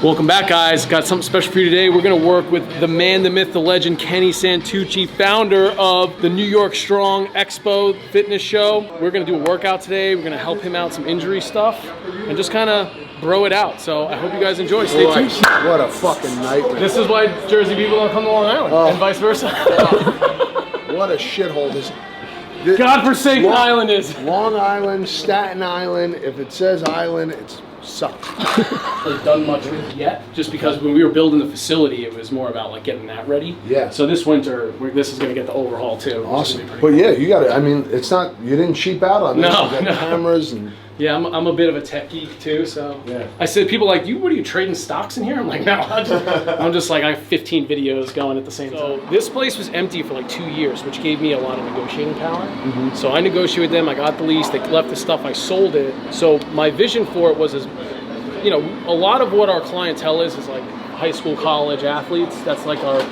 Welcome back, guys. Got something special for you today. We're going to work with the man, the myth, the legend, Kenny Santucci, founder of the New York Strong Expo fitness show. We're going to do a workout today. We're going to help him out some injury stuff and just kind of bro it out. So I hope you guys enjoy. Stay tuned. What a fucking nightmare. This is why Jersey people don't come to Long Island and vice versa. What a shithole this God-forsaken island is. Long Island, Staten Island. If it says island, it sucks. Really done much with yet, just because when we were building the facility, it was more about like getting that ready. Yeah. So this winter, this is going to get the overhaul too. Awesome. But yeah, you got it. I mean, it's not. You didn't cheap out on this. No, you got cameras and. Yeah, I'm a bit of a tech geek too, so yeah. I said, people are like, what are you trading stocks in here? I'm like, no, I'm just like, I have 15 videos going at the same time. So this place was empty for like 2 years, which gave me a lot of negotiating power. Mm-hmm. So I negotiated with them, I got the lease, they left the stuff, I sold it. So my vision for it was, you know, a lot of what our clientele is like high school, college athletes. That's like our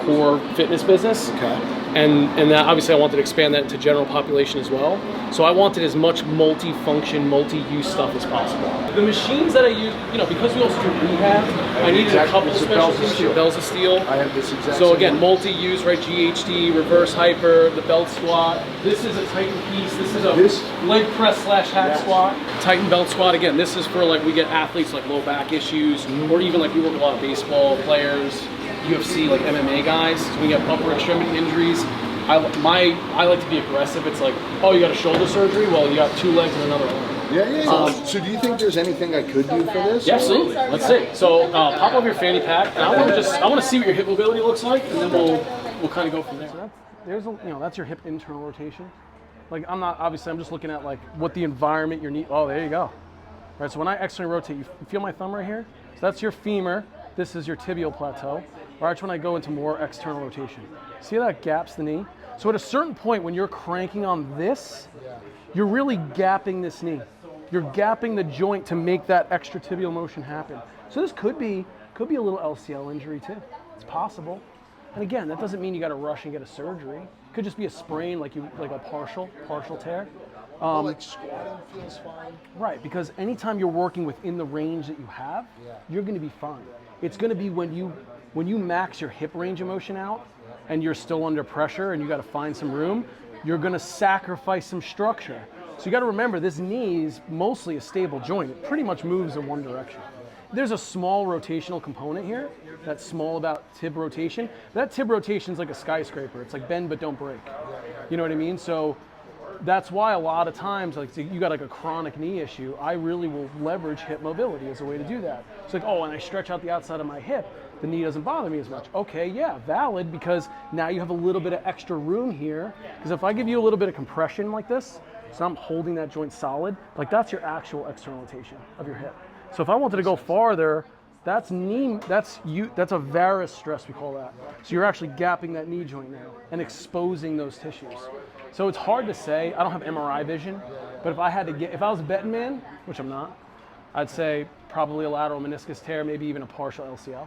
core fitness business. Okay. And that obviously I wanted to expand that into general population as well. So I wanted as much multi-function, multi-use stuff as possible. The machines that I use, you know, because we also do rehab, I needed a couple special things. Bells of steel. I have this exact. So again, multi-use, right? GHD, reverse hyper, the belt squat. This is a Titan piece. This is a leg press / hack squat. Titan belt squat. Again, this is for like we get athletes like low back issues, or even like we work with a lot of baseball players, UFC, like MMA guys. So we get upper extremity injuries. I like to be aggressive. It's like, oh, you got a shoulder surgery? Well, you got 2 legs and another arm. Yeah. So do you think there's anything I could do for this? Yeah, absolutely. Let's see. So pop up your fanny pack, and I want to see what your hip mobility looks like, and then we'll kind of go from there. So that's your hip internal rotation. Like I'm just looking at like what the environment your knee. Oh, there you go. All right. So when I externally rotate, you feel my thumb right here. So that's your femur. This is your tibial plateau. Watch when I go into more external rotation. See how that gaps the knee? So at a certain point when you're cranking on this, you're really gapping this knee. You're gapping the joint to make that extra tibial motion happen. So this could be a little LCL injury too. It's possible. And again, that doesn't mean you got to rush and get a surgery. It could just be a sprain, like a partial tear. Like squatting feels fine. Right, because anytime you're working within the range that you have, you're going to be fine. It's going to be when you max your hip range of motion out and you're still under pressure and you got to find some room, you're going to sacrifice some structure. So you got to remember, this knee is mostly a stable joint. It pretty much moves in one direction. There's a small rotational component here. That's small about tib rotation. That tib rotation is like a skyscraper. It's like bend but don't break. You know what I mean? So that's why a lot of times, like you got like a chronic knee issue, I really will leverage hip mobility as a way to do that. It's like, oh, and I stretch out the outside of my hip, the knee doesn't bother me as much. Okay, yeah, valid, because now you have a little bit of extra room here. Because if I give you a little bit of compression like this, so I'm holding that joint solid, like that's your actual external rotation of your hip. So if I wanted to go farther, that's a varus stress, we call that. So you're actually gapping that knee joint now and exposing those tissues. So it's hard to say. I don't have MRI vision, but if I was a betting man, which I'm not, I'd say probably a lateral meniscus tear, maybe even a partial LCL.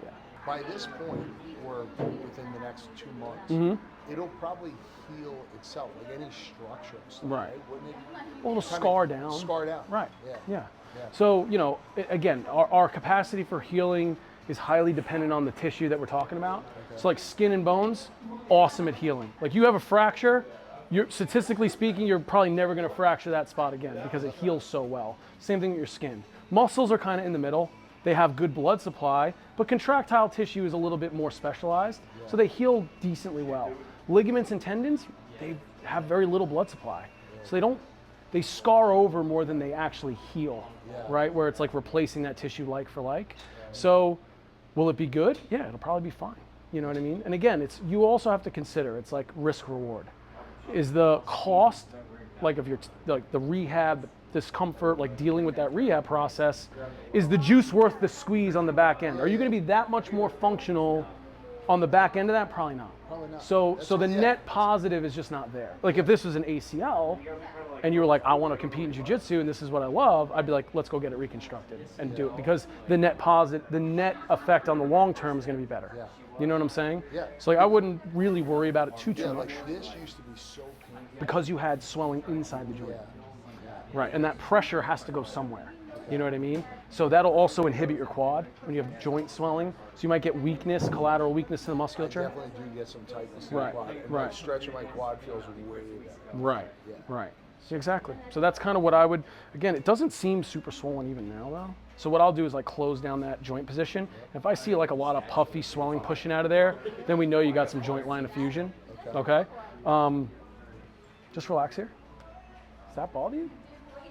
Yeah. By this point, or within the next 2 months, it'll probably heal itself, like any structure. Right. Wouldn't it? Well, it'll scar down. Scar down. Right. Yeah. So, you know, again, our capacity for healing is highly dependent on the tissue that we're talking about. Okay. So like skin and bones, awesome at healing. Like you have a fracture, statistically speaking, you're probably never going to fracture that spot again because it heals so well. Same thing with your skin. Muscles are kind of in the middle. They have good blood supply, but contractile tissue is a little bit more specialized, so they heal decently well. Ligaments and tendons, they have very little blood supply, so they scar over more than they actually heal, right? Where it's like replacing that tissue like for like. So will it be good? Yeah, it'll probably be fine. You know what I mean? And again, you also have to consider, it's like risk reward. Is the cost, like of the rehab, discomfort, like dealing with that rehab process, is the juice worth the squeeze on the back end? Are you going to be that much more functional on the back end of that? Probably not. So the net positive is just not there. Like if this was an ACL and you were like, I want to compete in jiu-jitsu and this is what I love, I'd be like, let's go get it reconstructed and do it, because the net effect on the long term is going to be better. You know what I'm saying? Yeah. So like I wouldn't really worry about it too much. Like this used to be so painful. Because you had swelling inside the joint. Right, and that pressure has to go somewhere. You know what I mean? So that'll also inhibit your quad when you have joint swelling. So you might get weakness, collateral weakness in the musculature. I definitely do get some tightness in Right, the quad. And right. my stretch of my quad feels way better. Right, Yeah. right. So exactly. So that's kind of what I would, again, it doesn't seem super swollen even now though. So what I'll do is like close down that joint position. If I see like a lot of puffy swelling pushing out of there, then we know you got some joint line of fusion. Okay? Just relax here. Does that bother you?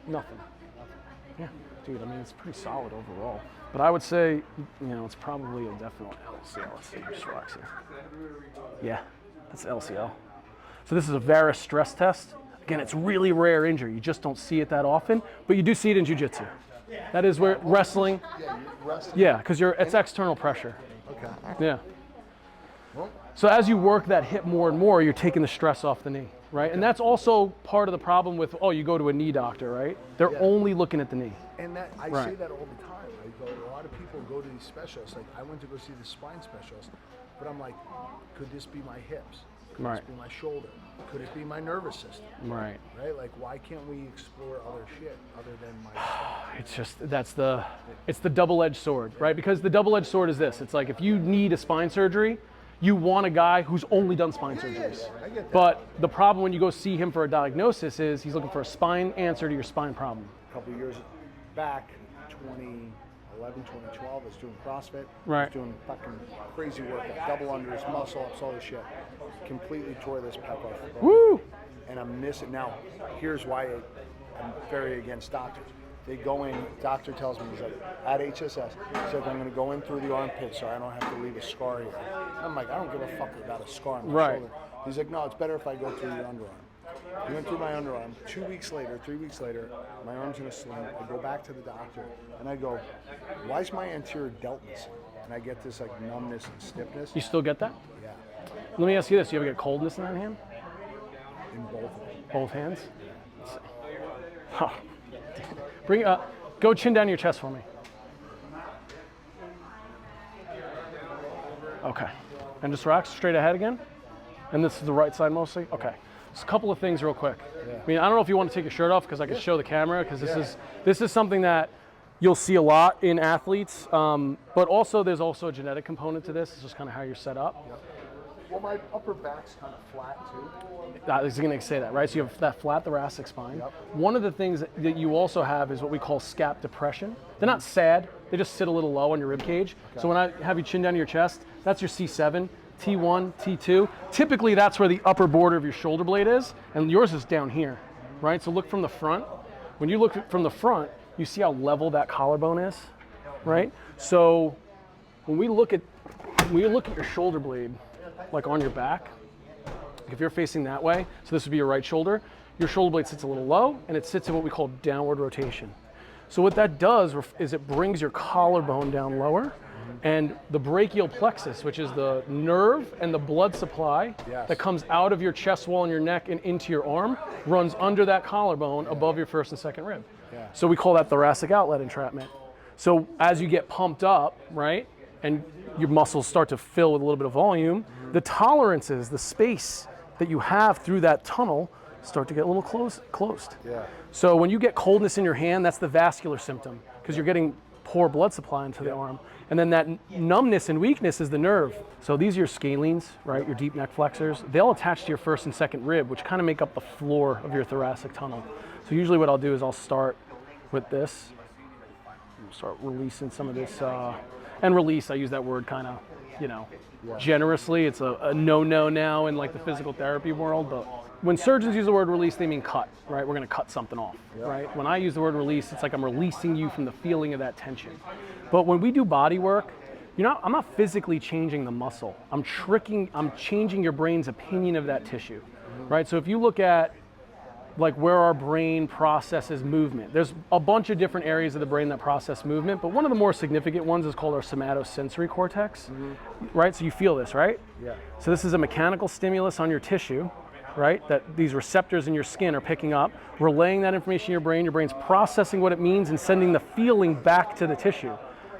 Nothing. Yeah, dude, I mean, it's pretty solid overall. But I would say, you know, it's probably a definite LCL. Let's see, just relax here. Yeah, that's LCL. So this is a varus stress test. Again, it's really rare injury. You just don't see it that often, but you do see it in jiu-jitsu. That is where wrestling. Yeah, you're wrestling. Yeah, because it's external pressure. Okay. Yeah. Well, So as you work that hip more and more, you're taking the stress off the knee, right? And that's also part of the problem with, oh, you go to a knee doctor, right? They're only looking at the knee. and that I Right. say that all the time. I go, a lot of people go to these specialists. Like I went to go see the spine specialist, but I'm like, could this be my hips? Could Right. this be my shoulder? Could it be my nervous system? Right. Right? Like, why can't we explore other shit other than my spine? It's just, it's the double-edged sword, right? Because the double-edged sword is this. It's like if you need a spine surgery, you want a guy who's only done spine surgeries. I get that. But the problem when you go see him for a diagnosis is he's looking for a spine answer to your spine problem. A couple of years back, 2011, 2012, I was doing CrossFit. I Right. was doing fucking crazy workout, double unders, muscle ups, all this shit. Completely tore this pec off the bone. Woo! And I'm missing. Now, here's why I'm very against doctors. They go in, doctor tells me, he's like, at HSS, he's like, I'm going to go in through the armpit so I don't have to leave a scar here. I'm like, I don't give a fuck about a scar on my Right. shoulder. He's like, no, it's better if I go through your underarm. He went through my underarm. 2 weeks later, 3 weeks later, my arm's in a sling. I go back to the doctor and I go, why is my anterior delt missing? And I get this like numbness and stiffness. You still get that? Yeah, Let me ask you this. You ever get coldness in that hand? in both of them. Both hands? Let's see. Huh. Bring go chin down to your chest for me. Okay. And just relax straight ahead again. And this is the right side mostly? Okay. Just a couple of things real quick. Yeah. I mean, I don't know if you want to take your shirt off because I can show the camera because this is something that you'll see a lot in athletes. But also there's also a genetic component to this. It's just kind of how you're set up. Well, my upper back's kind of flat too. I was going to say that, right? So you have that flat thoracic spine. Yep. One of the things that you also have is what we call scap depression. They're not sad, they just sit a little low on your rib cage. So when I have you chin down to your chest, that's your C7, T1, T2. Typically that's where the upper border of your shoulder blade is, and yours is down here, right? So look from the front. When you look from the front, you see how level that collarbone is, right? So when we look at your shoulder blade, like on your back, if you're facing that way, so this would be your right shoulder, your shoulder blade sits a little low and it sits in what we call downward rotation. So what that does is it brings your collarbone down lower, and the brachial plexus, which is the nerve and the blood supply that comes out of your chest wall and your neck and into your arm, runs under that collarbone above your first and second rib. Yeah. So we call that thoracic outlet entrapment. So as you get pumped up, right, and your muscles start to fill with a little bit of volume, the tolerances, the space that you have through that tunnel start to get a little closed. Yeah. So when you get coldness in your hand, that's the vascular symptom because you're getting poor blood supply into the arm. And then that numbness and weakness is the nerve. So these are your scalenes, right, your deep neck flexors. They'll attach to your first and second rib, which kind of make up the floor of your thoracic tunnel. So usually what I'll do is I'll start with this. Start releasing some of this. And release, I use that word kind of, generously. It's a no-no now in like the physical therapy world, but when surgeons use the word release, they mean cut, right? We're gonna cut something off, right? When I use the word release, it's like I'm releasing you from the feeling of that tension. But when we do body work, I'm not physically changing the muscle. I'm changing your brain's opinion of that tissue, right? So if you look at like where our brain processes movement. There's a bunch of different areas of the brain that process movement, but one of the more significant ones is called our somatosensory cortex, right? So you feel this, right? Yeah. So this is a mechanical stimulus on your tissue, right? That these receptors in your skin are picking up, relaying that information in your brain's processing what it means and sending the feeling back to the tissue.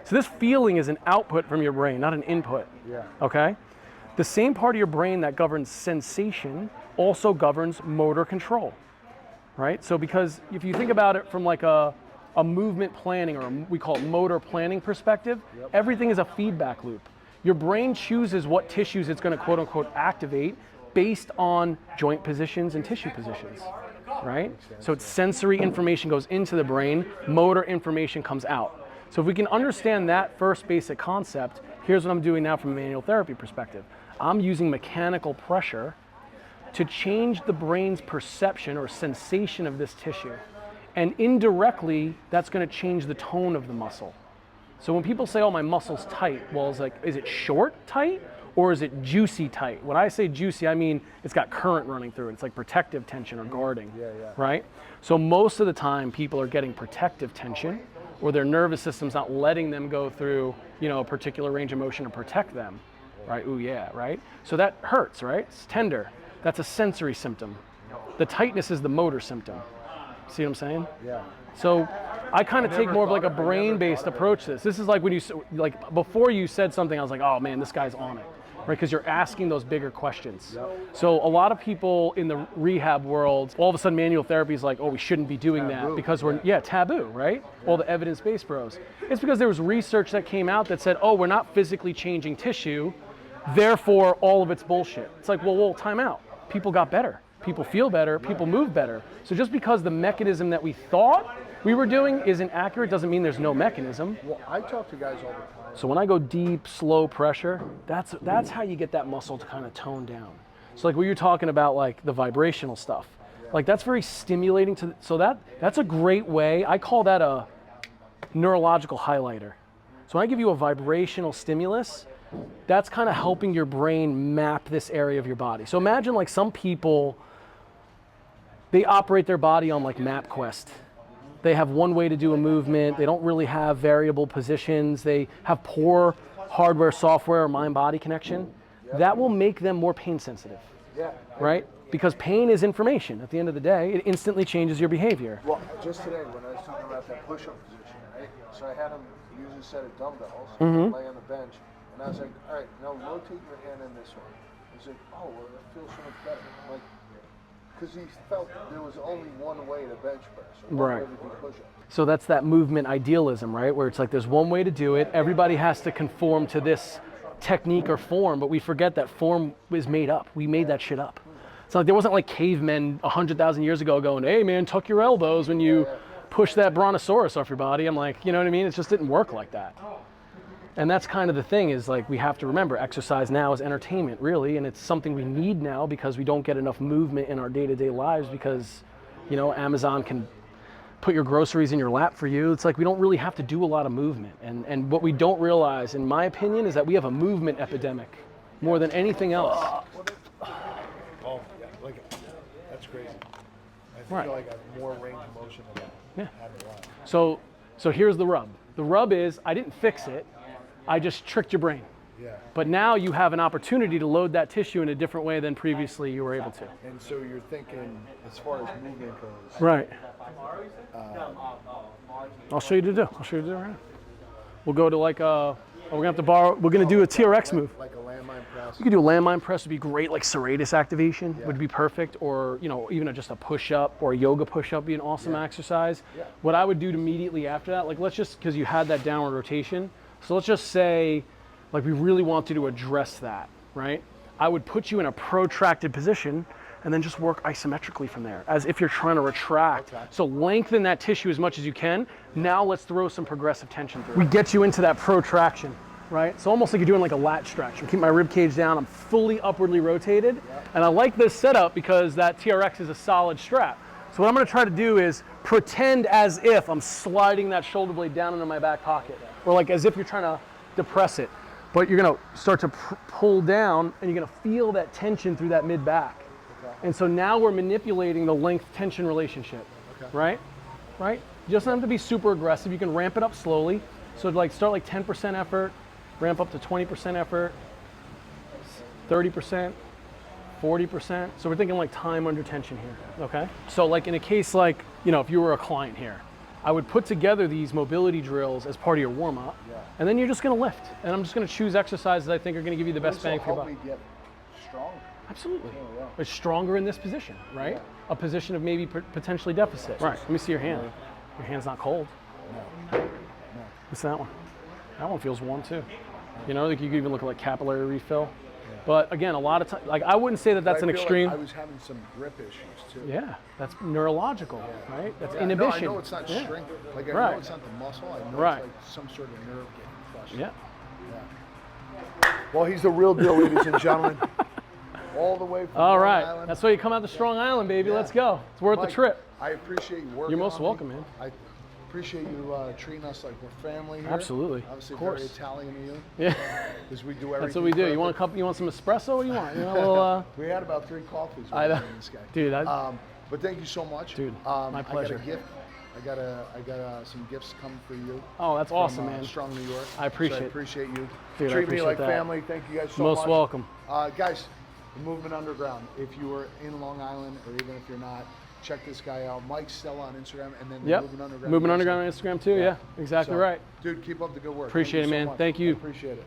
So this feeling is an output from your brain, not an input, okay? The same part of your brain that governs sensation also governs motor control. Right? So because if you think about it from like a a movement planning, or we call it motor planning perspective, everything is a feedback loop. Your brain chooses what tissues it's going to quote unquote activate based on joint positions and tissue positions, right? So it's sensory information goes into the brain, motor information comes out. So if we can understand that first basic concept, here's what I'm doing now from a manual therapy perspective. I'm using mechanical pressure to change the brain's perception or sensation of this tissue. And indirectly, that's going to change the tone of the muscle. So when people say, oh, my muscle's tight, well, it's like, is it short tight or is it juicy tight? When I say juicy, I mean it's got current running through it. It's like protective tension or guarding, right? So most of the time, people are getting protective tension, or their nervous system's not letting them go through, a particular range of motion to protect them, right? Ooh, yeah, right? So that hurts, right? It's tender. That's a sensory symptom. The tightness is the motor symptom. See what I'm saying? Yeah. So I kind of take more of like a brain-based approach to this. This is like when before you said something, I was like, oh man, this guy's on it, right? Because you're asking those bigger questions. So a lot of people in the rehab world, all of a sudden manual therapy is like, oh, we shouldn't be doing that because we're, taboo, right? All the evidence-based bros. It's because there was research that came out that said, oh, we're not physically changing tissue, therefore all of it's bullshit. It's like, well, time out. People got better. People feel better, people move better. So just because the mechanism that we thought we were doing isn't accurate doesn't mean there's no mechanism. Well, I talk to guys all the time. So when I go deep, slow pressure, that's how you get that muscle to kind of tone down. So like what you're talking about, like the vibrational stuff, like that's very stimulating so that's a great way. I call that a neurological highlighter. So when I give you a vibrational stimulus, that's kind of helping your brain map this area of your body. So imagine like some people, they operate their body on like MapQuest. They have one way to do a movement. They don't really have variable positions. They have poor hardware, software, or mind-body connection. That will make them more pain sensitive, right? Because pain is information. At the end of the day, it instantly changes your behavior. Well, just today when I was talking about that push-up position, right? So I had him use a set of dumbbells, lay on the bench, and I was like, all right, now rotate your hand in this way. He's like, oh, well, that feels so much better. Like, because he felt there was only one way to bench press, or one way to do push-ups. So that's that movement idealism, right? Where it's like there's one way to do it. Everybody has to conform to this technique or form, but we forget that form is made up. We made that shit up. It's like there wasn't like cavemen 100,000 years ago going, hey man, tuck your elbows when you push that brontosaurus off your body. I'm like, you know what I mean? It just didn't work like that. And that's kind of the thing is like we have to remember exercise now is entertainment really, and it's something we need now because we don't get enough movement in our day-to-day lives because, Amazon can put your groceries in your lap for you. It's like we don't really have to do a lot of movement. And what we don't realize, in my opinion, is that we have a movement epidemic more than anything else. Oh, yeah, that's crazy. I feel like I have more range of motion than that. So here's the rub. The rub is I didn't fix it. I just tricked your brain. But now you have an opportunity to load that tissue in a different way than previously you were able to. And so you're thinking, as far as movement goes. Right. I'll show you to do. I'll show you to do right now. We'll go to like we're gonna have to borrow. We're gonna do a TRX move. Like a landmine press. You could do a landmine press. Would be great. Like serratus activation would be perfect. Or even just a push-up or a yoga push-up would be an awesome exercise. What I would do immediately after that, like let's just because you had that downward rotation. So let's just say, like we really wanted to address that, right? I would put you in a protracted position and then just work isometrically from there, as if you're trying to retract. So lengthen that tissue as much as you can. Now let's throw some progressive tension through. We get you into that protraction, right? So almost like you're doing like a lat stretch. I keep my rib cage down, I'm fully upwardly rotated. And I like this setup because that TRX is a solid strap. So what I'm gonna try to do is pretend as if I'm sliding that shoulder blade down into my back pocket, or like as if you're trying to depress it. But you're gonna start to pull down and you're gonna feel that tension through that mid back. And so now we're manipulating the length tension relationship, right? Right? You just don't have to be super aggressive. You can ramp it up slowly. So like start like 10% effort, ramp up to 20% effort, 30%, 40%. So we're thinking like time under tension here, okay? So like in a case like, if you were a client here, I would put together these mobility drills as part of your warm-up, and then you're just gonna lift. And I'm just gonna choose exercises I think are gonna give you the best bang for your buck. Help me get stronger. Absolutely. It's stronger in this position, right? A position of maybe potentially deficit. Right, let me see your hand. Your hand's not cold. No. What's that one? That one feels warm too. You know, like you could even look at like capillary refill. But again, a lot of times, like I wouldn't say that that's I an feel extreme. Like I was having some grip issues too. Yeah, that's neurological, right? That's Yeah, inhibition. No, I know it's not strength. Like I know it's not the muscle. I know Right. it's like some sort of nerve getting crushed. Yeah. Well, he's the real deal, ladies and gentlemen. All the way from All Long right. Island. That's why you come out to Strong Island, baby. Yeah. Let's go. It's worth Mike, the trip. I appreciate you working. You're most on me. welcome, man. I appreciate you treating us like we're family here. Absolutely. Obviously, Of course. very Italian of you. Yeah. Because we do everything. That's what we do. perfect. You want a cup? You want some espresso? What do you want? You want a little? We had about 3 coffees. I know. This guy. Dude, but thank you so much. Dude, my pleasure. I got a gift. I got some gifts coming for you. Oh, that's awesome, from, man. Strong New York. I appreciate So I it. appreciate you. Dude, I Treat me appreciate like that. family. Thank you guys so Most much. welcome. Guys, the Movement Underground. If you are in Long Island, or even if you're not, check this guy out. Mike's still on Instagram, and then the Yep. Movement Underground. Movement Underground on Instagram too. Yeah, exactly So, right. Dude, keep up the good work. Appreciate Thank you it, so man. much. Thank you. I appreciate it.